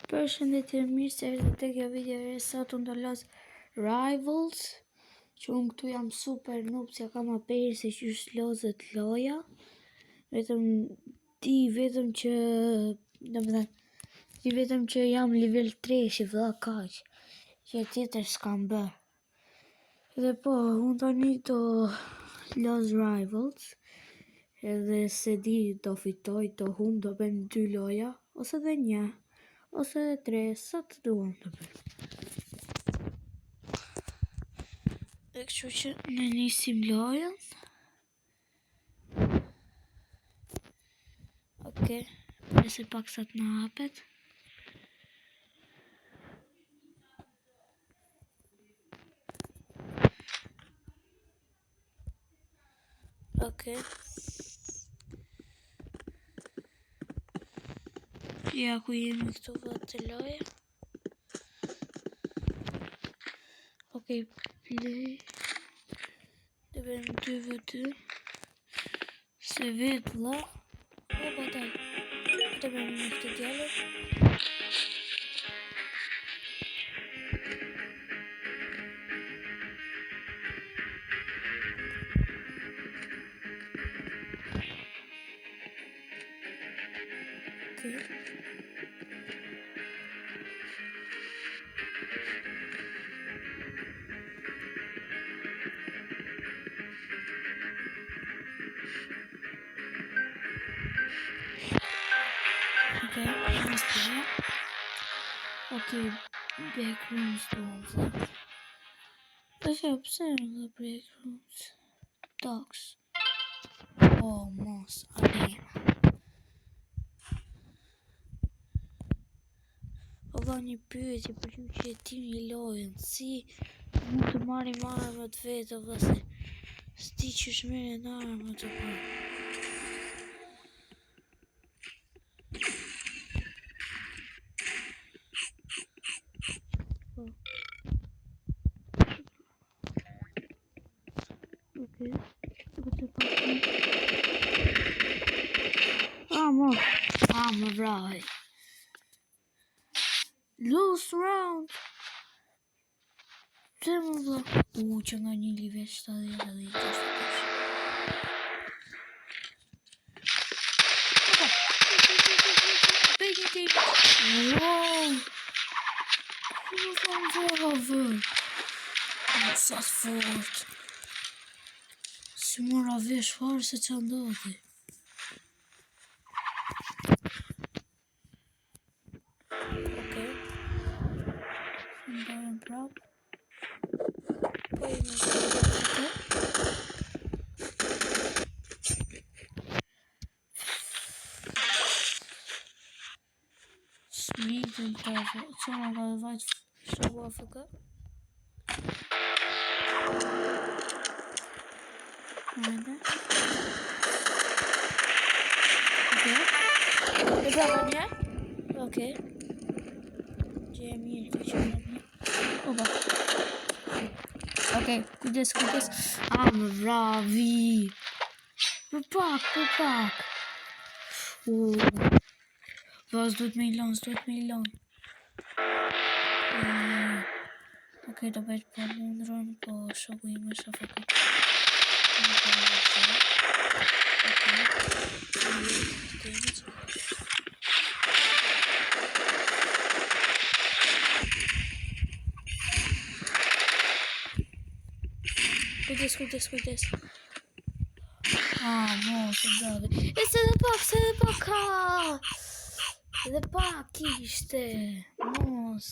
Përshëndetje mirë se erdhët te kjo video e sot unë do los Rivals, që unë këtu jam super noob, se kam aperi se qysh lozet loja. Vetëm që jam level 3 që vëlla kaq, që tjetër s'kam bër. Edhe po, unë tani do los Rivals, edhe se di do fitoj, do hum, do bëjmë 2 loja, ose dhe 1. Ose 3, sa të duam të bëjmë. E kështu që në nisim lojën. Oke, përse pak sa të në hapet. Oke. Ja ku jemi këtu vëtë të loja. Okej, play. Dhe bëjmë 2v2. Se vetë la. O bataj. Dhe bëjmë një këtë djallë. Okej. Okay, backrooms doors. Pse në backrooms? Dogs. Oh, mos, arena. Oga një pyetje për ju që e tini lojën. Si mund të marrim armët vetë, oga se s'ti që shmeren armët të për. Okay. I'm right. Lose round. Që nga një live 70 dhe i të wow. Sa fort. Si mora vesh farë se që ndodhi. Okej. Ndojmë prap. Po i në Smithën të që nga ka dhe vajtë show AFK. Hajde. Okej. E prapa një? Okej. Që e mirë të që nga një. Oba. Okej, kujdes. Më vravi. Për pak. Vaz duhet me i lon. Okej, do bëjt për mundron, po shoku i më shafaka. Kujdes. Mos, brave. E se dhe pak, Edhe pak ishte. Mos.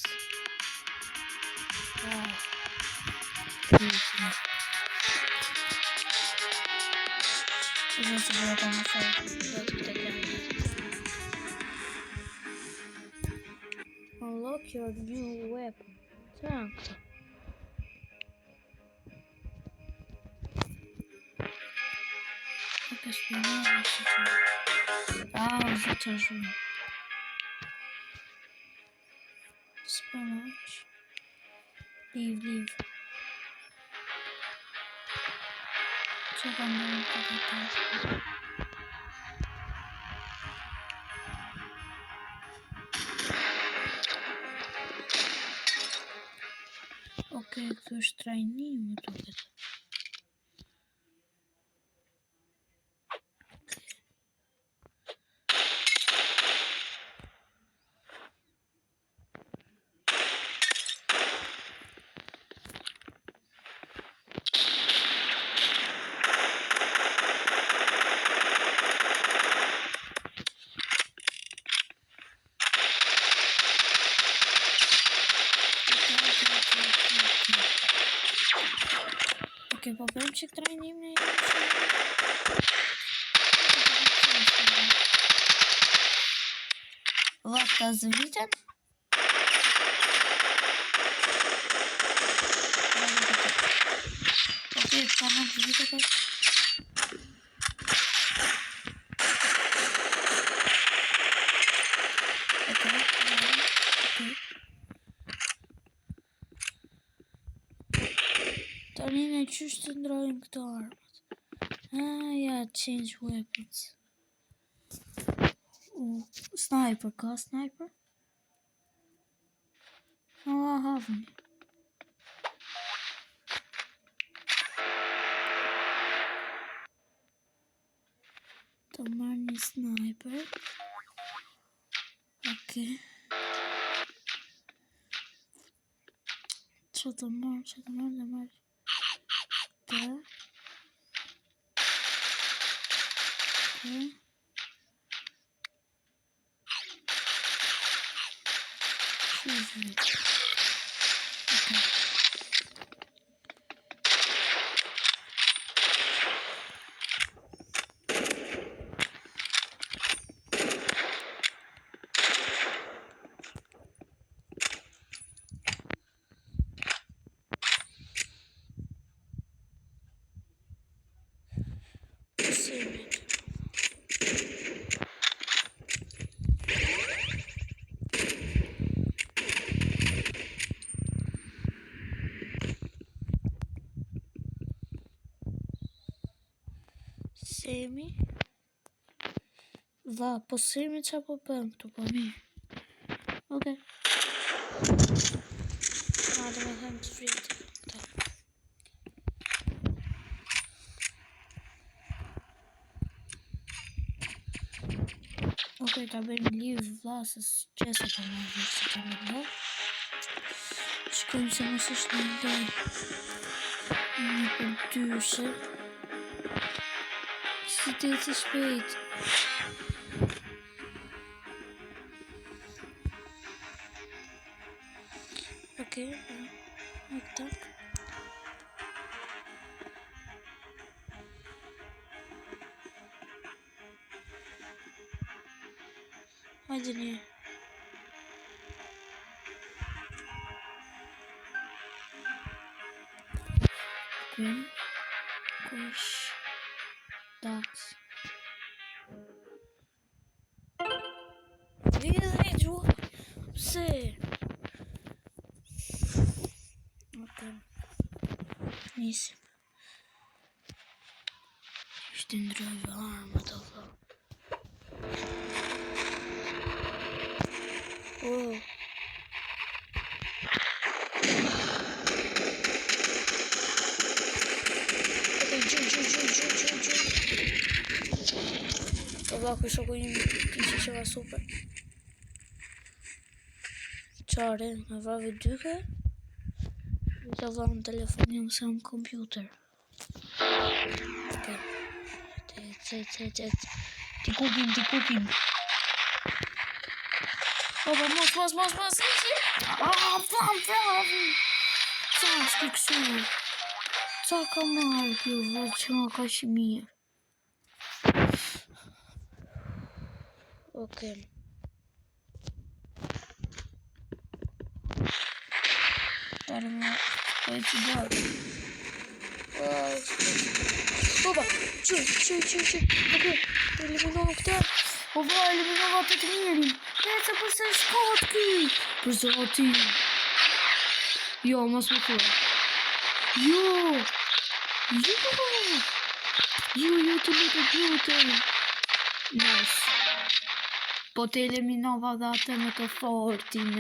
Unlock your new weapon. Tank. Zaczężmy. Spinach. Leave. Czekam na tego. Okej, këtu është trajnim, më duket. Okej, po bëjmë që trajnim në Vakta zëvitën? Okej, ka në zëvitën. Tani ne qysh të ndrojmë këto armat? Ja, change weapons. Sniper, ka sniper? Havni. Të marrë një sniper. Okej. Që të marrë dhe marrë. Okej. Semi. Va, po semi qa po bëm këtu, po mirë. Okej. Ma dhe me them të fritë. Okej, ta bëjmë livë vlasës qesa të më vërë që të më do. Shkojmë se mësë është një loj. Një për dyshe. Si të të shpejt. Okej, në këta. Hajde një. Okej. Kosh. Dax. Vidri, gjua. Pse? Okej. Nisim. Ishte ndrojve armat, o tha. Oh. Ovako što go im pišićeva super. Qare, me vrave dyke. Të vam telefon, jam se në kompjuter. Okej. Ti kupim. Opa, mos. Fam. Qa s'ki kësu? Qa ka marrë kjo vërë që nga ka që mirë? Okej. Tare me pojë që dërë. Opa, që. Okej, eliminova këta. Opa, eliminova të të mirin. Se përse shkot ki. Përse ati. Jo, mos më thua. Jo, të lutem. Nice. Po të eliminova dhe atë me të fortin.